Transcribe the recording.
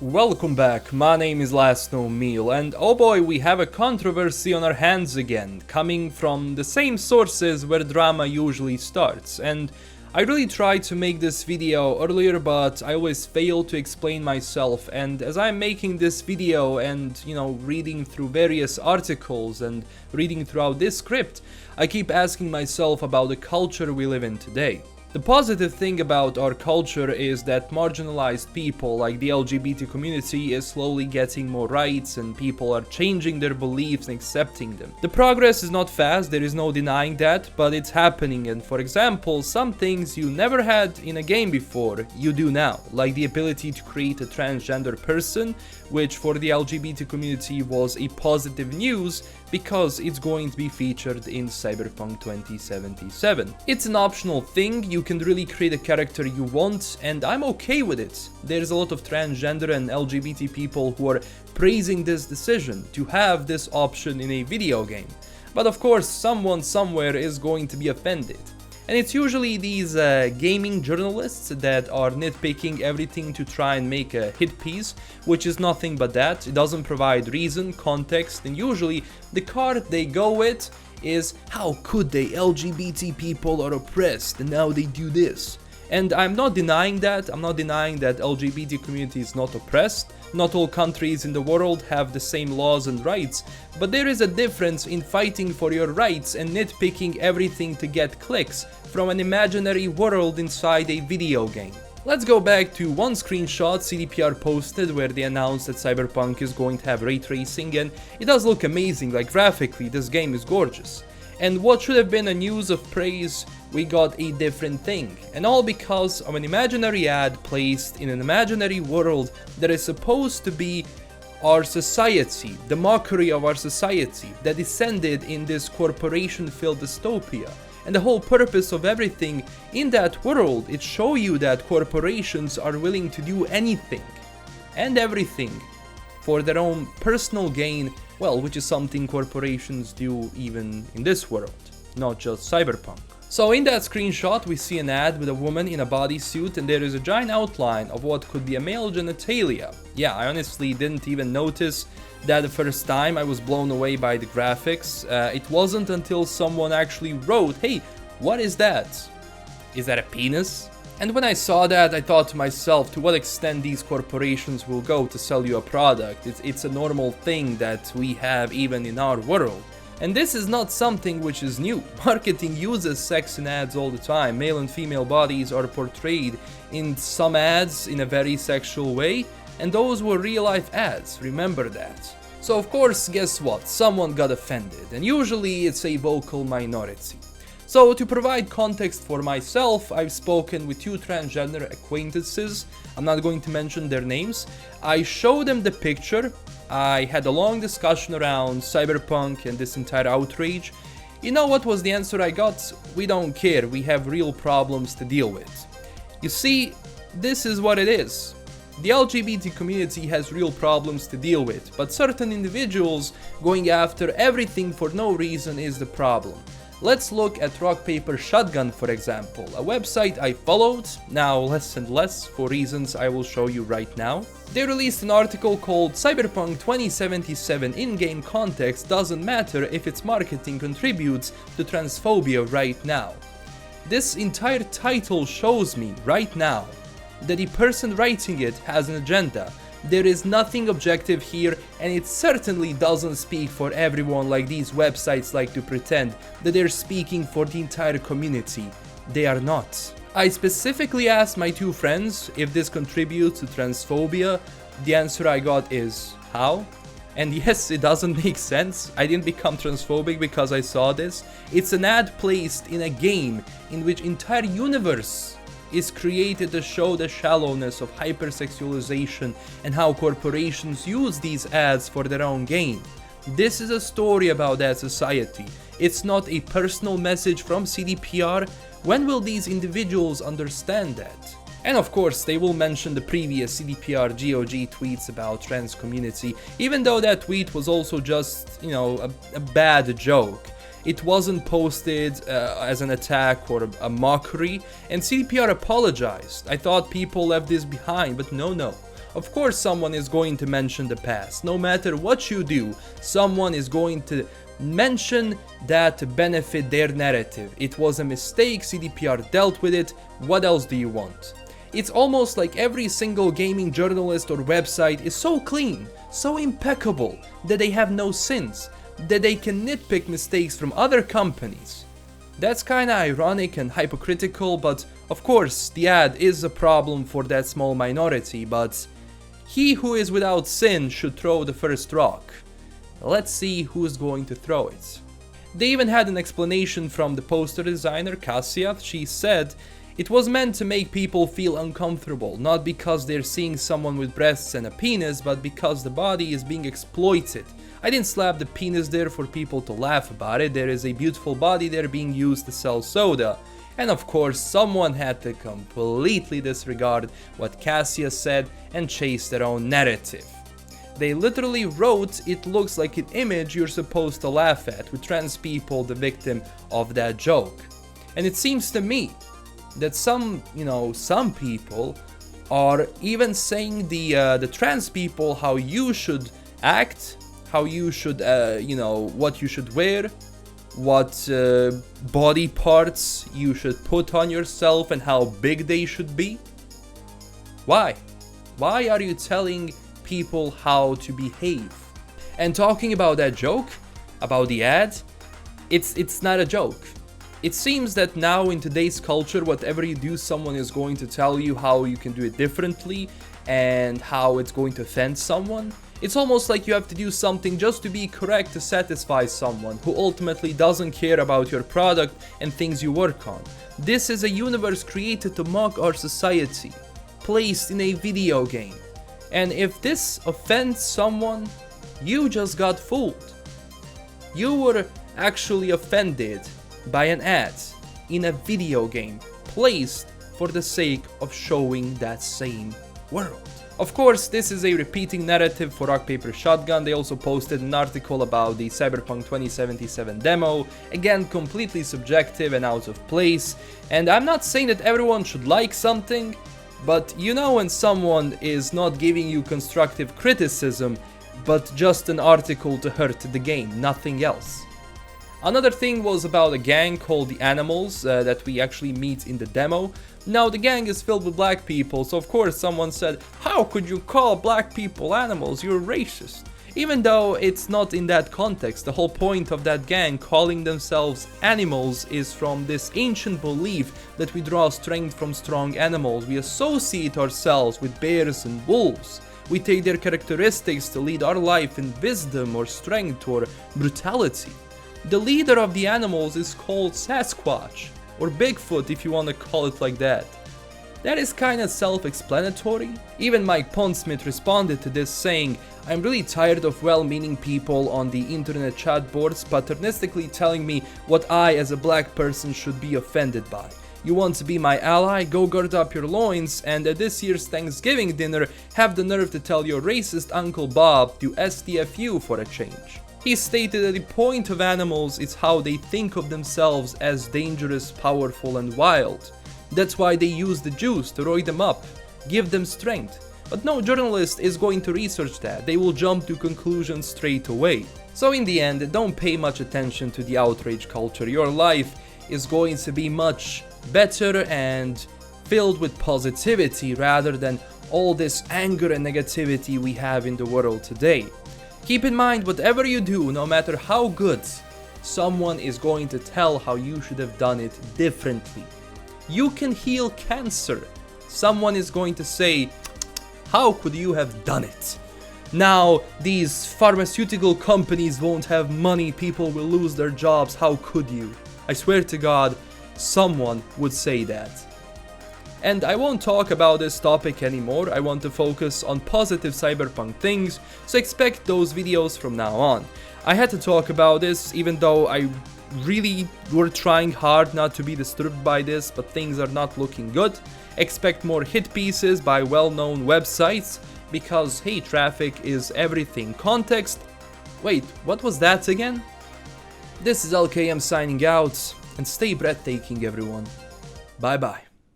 Welcome back, my name is LastKnownMeal, and oh boy, we have a controversy on our hands again, coming from the same sources where drama usually starts. And I really tried to make this video earlier, but I always fail to explain myself, and as I'm making this video and, reading through various articles and reading throughout this script, I keep asking myself about the culture we live in today. The positive thing about our culture is that marginalized people like the LGBT community is slowly getting more rights and people are changing their beliefs and accepting them. The progress is not fast, there is no denying that, but it's happening, and for example, some things you never had in a game before, you do now, like the ability to create a transgender person, which for the LGBT community was a positive news because it's going to be featured in Cyberpunk 2077. It's an optional thing, you can really create a character you want, and I'm okay with it. There's a lot of transgender and LGBT people who are praising this decision to have this option in a video game. But of course, someone somewhere is going to be offended. And it's usually these gaming journalists that are nitpicking everything to try and make a hit piece, which is nothing but that. It doesn't provide reason, context, and usually the card they go with is how could they, LGBT people are oppressed and now they do this. And I'm not denying that, LGBT community is not oppressed. Not all countries in the world have the same laws and rights, but there is a difference in fighting for your rights and nitpicking everything to get clicks from an imaginary world inside a video game. Let's go back to one screenshot CDPR posted where they announced that Cyberpunk is going to have ray tracing, and it does look amazing, like graphically this game is gorgeous. And what should have been a news of praise, we got a different thing. And all because of an imaginary ad placed in an imaginary world that is supposed to be our society, the mockery of our society, that descended in this corporation-filled dystopia. And the whole purpose of everything in that world is show you that corporations are willing to do anything and everything for their own personal gain, well, which is something corporations do even in this world, not just Cyberpunk. So in that screenshot we see an ad with a woman in a bodysuit and there is a giant outline of what could be a male genitalia. Yeah, I honestly didn't even notice that the first time. I was blown away by the graphics. It wasn't until someone actually wrote, hey, what is that? Is that a penis? And when I saw that, I thought to myself, to what extent these corporations will go to sell you a product. It's a normal thing that we have even in our world. And this is not something which is new. Marketing uses sex in ads all the time. Male and female bodies are portrayed in some ads in a very sexual way, and those were real-life ads, remember that. So of course, guess what? Someone got offended, and usually it's a vocal minority. So to provide context for myself, I've spoken with two transgender acquaintances. I'm not going to mention their names. I showed them the picture. I had a long discussion around Cyberpunk and this entire outrage. You know what was the answer I got? We don't care, we have real problems to deal with. You see, this is what it is. The LGBT community has real problems to deal with, but certain individuals going after everything for no reason is the problem. Let's look at Rock Paper Shotgun, for example, a website I followed, now less and less for reasons I will show you right now. They released an article called Cyberpunk 2077 in-game context doesn't matter if its marketing contributes to transphobia right now. This entire title shows me right now that the person writing it has an agenda. There is nothing objective here, and it certainly doesn't speak for everyone like these websites like to pretend that they're speaking for the entire community. They are not. I specifically asked my two friends if this contributes to transphobia. The answer I got is, how? And yes, it doesn't make sense. I didn't become transphobic because I saw this. It's an ad placed in a game in which entire universe is created to show the shallowness of hypersexualization and how corporations use these ads for their own gain. This is a story about that society. It's not a personal message from CDPR. When will these individuals understand that? And of course, they will mention the previous CDPR GOG tweets about trans community, even though that tweet was also just, a bad joke. It wasn't posted as an attack or a mockery, and CDPR apologized. I thought people left this behind, but no. Of course someone is going to mention the past. No matter what you do, someone is going to mention that to benefit their narrative. It was a mistake, CDPR dealt with it, what else do you want? It's almost like every single gaming journalist or website is so clean, so impeccable, that they have no sins, that they can nitpick mistakes from other companies. That's kinda ironic and hypocritical, but of course the ad is a problem for that small minority, but he who is without sin should throw the first rock. Let's see who's going to throw it. They even had an explanation from the poster designer, Cassia. She said, it was meant to make people feel uncomfortable, not because they're seeing someone with breasts and a penis, but because the body is being exploited. I didn't slap the penis there for people to laugh about it, there is a beautiful body there being used to sell soda. And of course, someone had to completely disregard what Cassia said and chase their own narrative. They literally wrote, it looks like an image you're supposed to laugh at, with trans people the victim of that joke. And it seems to me that some people are even saying the trans people how you should act, how you should, what you should wear, what body parts you should put on yourself and how big they should be. Why? Why are you telling people how to behave? And talking about that joke, about the ad, it's not a joke. It seems that now in today's culture, whatever you do, someone is going to tell you how you can do it differently and how it's going to offend someone. It's almost like you have to do something just to be correct to satisfy someone who ultimately doesn't care about your product and things you work on. This is a universe created to mock our society, placed in a video game. And if this offends someone, you just got fooled. You were actually offended by an ad in a video game placed for the sake of showing that same world. Of course, this is a repeating narrative for Rock Paper Shotgun. They also posted an article about the Cyberpunk 2077 demo, again completely subjective and out of place. And I'm not saying that everyone should like something, but you know when someone is not giving you constructive criticism, but just an article to hurt the game, nothing else. Another thing was about a gang called the Animals that we actually meet in the demo. Now the gang is filled with black people, so of course someone said, how could you call black people animals, you're racist. Even though it's not in that context, the whole point of that gang calling themselves animals is from this ancient belief that we draw strength from strong animals. We associate ourselves with bears and wolves. We take their characteristics to lead our life in wisdom or strength or brutality. The leader of the animals is called Sasquatch, or Bigfoot if you want to call it like that. That is kinda self-explanatory. Even Mike Pondsmith responded to this saying, I'm really tired of well-meaning people on the internet chat boards paternalistically telling me what I as a black person should be offended by. You want to be my ally? Go gird up your loins and at this year's Thanksgiving dinner have the nerve to tell your racist Uncle Bob to STFU for a change. He stated that the point of animals is how they think of themselves as dangerous, powerful and wild. That's why they use the juice to roid them up, give them strength. But no journalist is going to research that, they will jump to conclusions straight away. So in the end, don't pay much attention to the outrage culture, your life is going to be much better and filled with positivity rather than all this anger and negativity we have in the world today. Keep in mind, whatever you do, no matter how good, someone is going to tell how you should have done it differently. You can heal cancer. Someone is going to say, how could you have done it? Now, these pharmaceutical companies won't have money, people will lose their jobs, how could you? I swear to God, someone would say that. And I won't talk about this topic anymore, I want to focus on positive cyberpunk things, so expect those videos from now on. I had to talk about this even though I really were trying hard not to be disturbed by this, but things are not looking good. Expect more hit pieces by well-known websites, because hey, traffic is everything. Context... Wait, what was that again? This is LKM signing out, and stay breathtaking everyone. Bye bye.